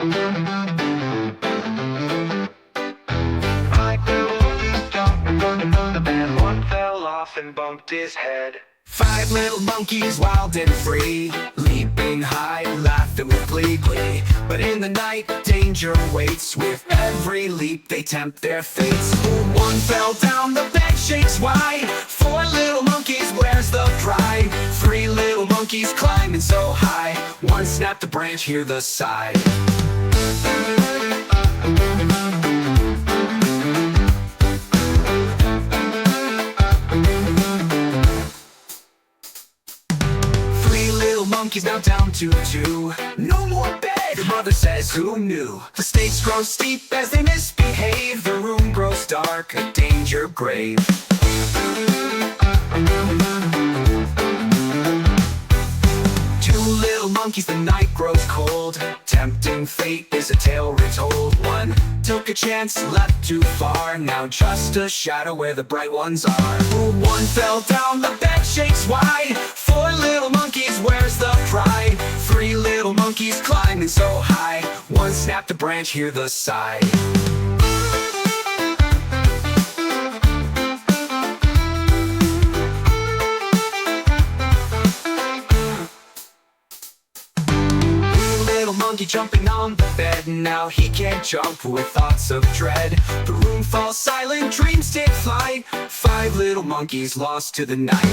Five little monkeys jumped in front of the man. One fell off and bumped his head. Five little monkeys, wild and free, leaping high, laughing with glee. But in the night, danger waits. With every leap, they tempt their fates. One fell down, the bed shakes wide. Four little monkeys, where's the pride? Three little monkeys climbing so high. One snapped a branch, hear the sigh. Monkeys now down to two. No more bed, your mother says, who knew? The stakes grow steep as they misbehave. The room grows dark, a danger grave. Two little monkeys, the night grows cold. Tempting fate is a tale retold. One took a chance, leapt too far. Now just a shadow where the bright ones are. One fell down, the bed shakes wide. Four little monkeys, where's the pride? Three little monkeys climbing so high. One snapped a branch, hear the sigh. Monkey jumping on the bed, now he can't jump with thoughts of dread. The room falls silent, dreams take flight. Five little monkeys lost to the night.